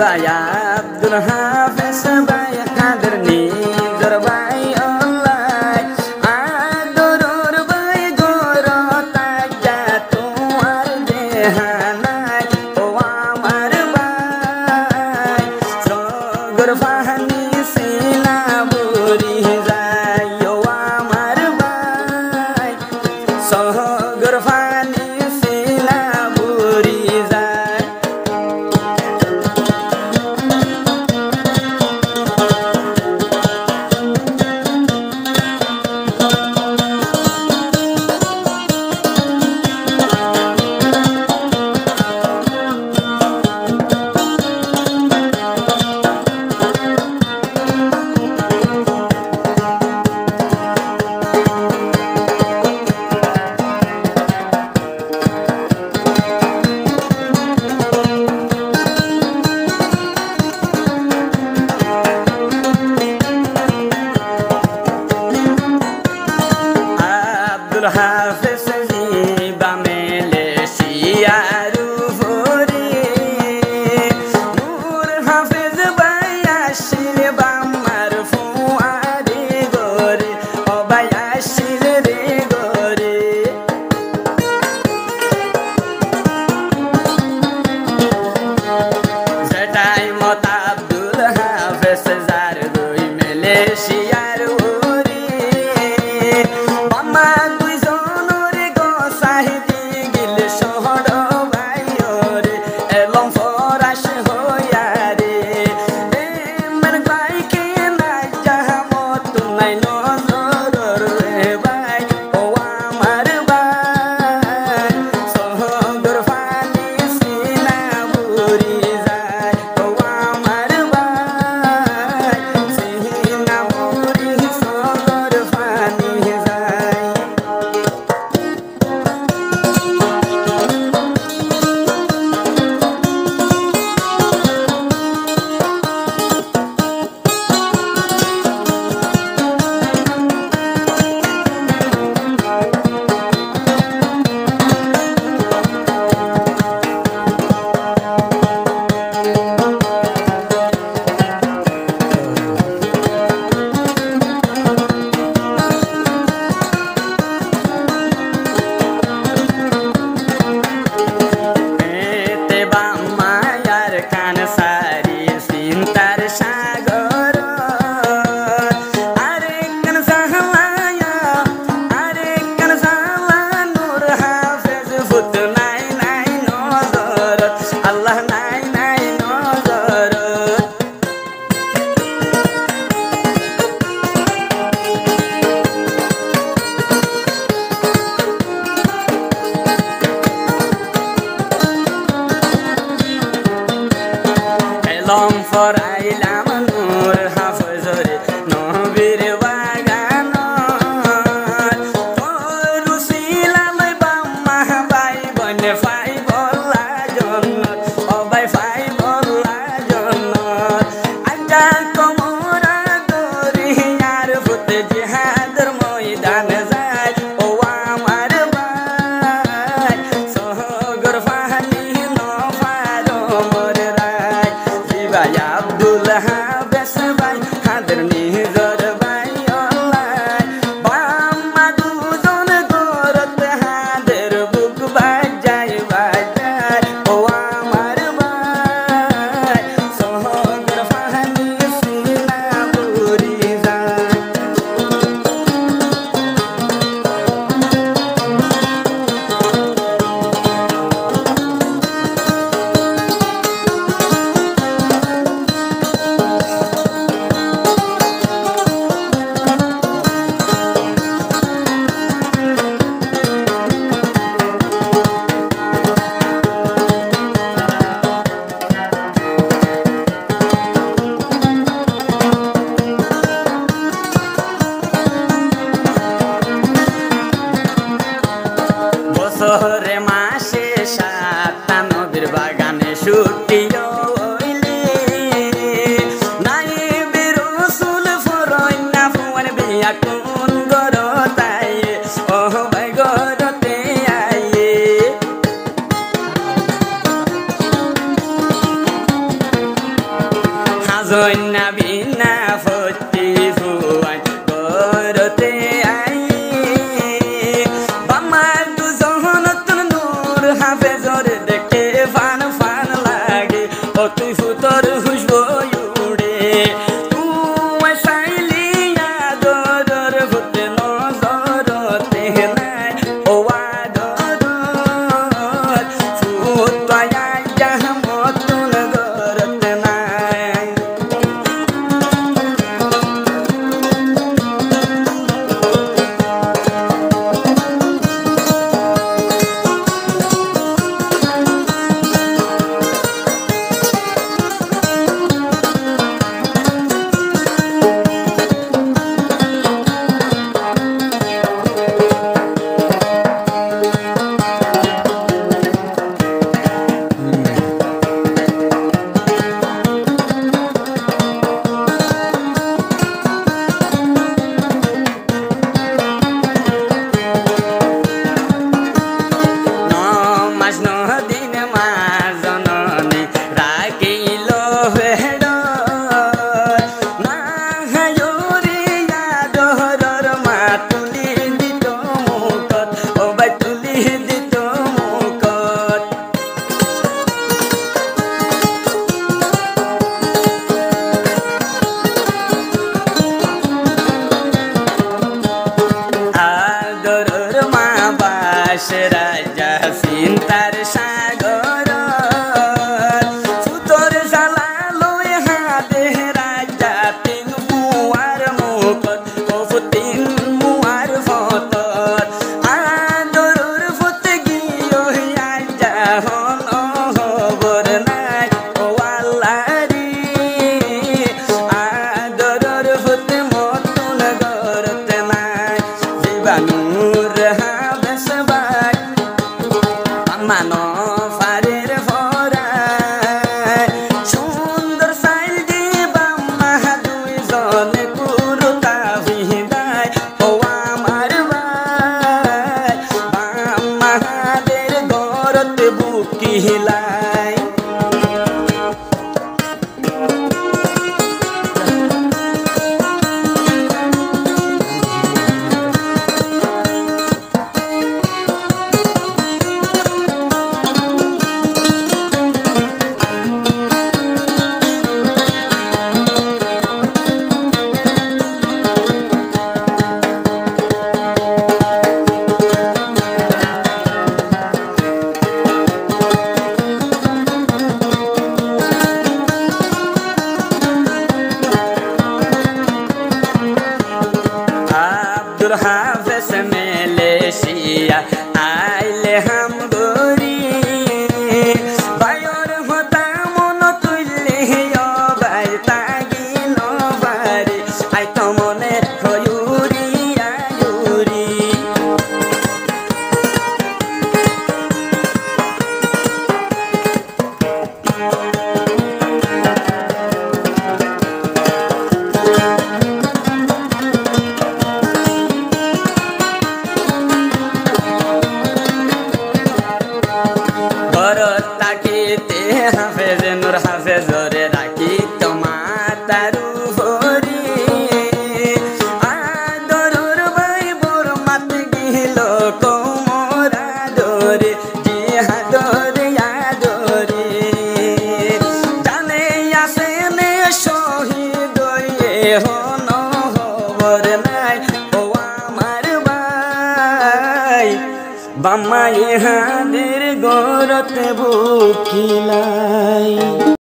Baay Abdul Hafiz Baay Kadir Nizar Baay Olay Adurur Baay Goro Tajatu Ardehanay O Amar Baay Sogur Fahani Sinaburi Zay O Amar Baay Sogur Fahani Sinaburi Zay Abdul Hafiz Ziba Malaysia Rufuri Nur Hafiz Baay Ashil Bamar Fuadi Gori O Baay Ashil Re Gori Zatai Mot Abdul Hafiz Zardui Malaysia Rufuri Mama Guizonore Go Sahidi Gil Shohdo Bayore Elong Forash Hoyare Emer Bai Kena Jahamotu Nai Nozor Bai O Amar Bai Sohdur Fani Sinaburi Zai O Amar Bai Sinaburi Sohdur Fani Zai Ete Bamayar Kansari Sintar Sagor Arekan Sahlaya Arekan Sahla Nur Hafiz Fut Nai Nai Nozorot Allah Nai Nai Nozorot Elong for Ailam Nur Hafiz Re Nobir Baganor Toru Silalai Bamah Bai Bone Fai Bola Jonot O Bai Fai Bola Jonot Aja Komura Dori Yar Fut Jihadar Moidan Zai O Amar Bai Sohgur Fahani No Faro Morai Baay Abdul Hafiz Baay Kadir Nizar Baay Olay Bamadu Zon Gorot Hadir Buk Bajai Bajai O Amar Baay Sohgur Fahani Sinaburi Zai বছরে মাসে 97 বাগানে ছুটি হইলে নাইবে রসুল ফরইনা Führer বিয়া কোন গরতাই ও ভাই গরতে আইয়ে জন্যা বিনা ফতি ফুয়াই গরতে আই বামার দুজন নূর হাফেজর দেখে ফান ফান লাগে ও তুই ফুতর খুশবো উড়ে তুই সাইলিয়া দরর ফুতে নজরতে নাই ও আদর ফুতয়া জাহমতুল গরতে নাই রাজা চিন্তার সাগর ফুতর জ্বালালো হাতে রাজা তিন মুয়ার মুকত ও তিন মুয়ার ফতর আদরুর ফুত গিয়ে আজা হন খবর নাই ও আল্লাহরি আদরুর ফুত মতন গরতে নাই জীবানুর মানো ফারের ভরায় সুন্দর সাইল দিবা মাহা দুইজন কুরুতা ভিদায় ও আমার ভাই মাহাদের গরতে বুকিলাই हाफिज मलेशिया आइले हम गोरी बायर होता मन तुले बाई तागी नबारी आई तो मने हयूरी आयूरी हाफिज नूर हाफिजर राखी मातारू भरी आदरुर भाई बोर मात गिल कोमरा डोरे जिहादर यादरे जाने आसेने शहीद हन खबर নাই ও আমার ভাই বাম্মা ইহাদের গরতে বুকিলাই।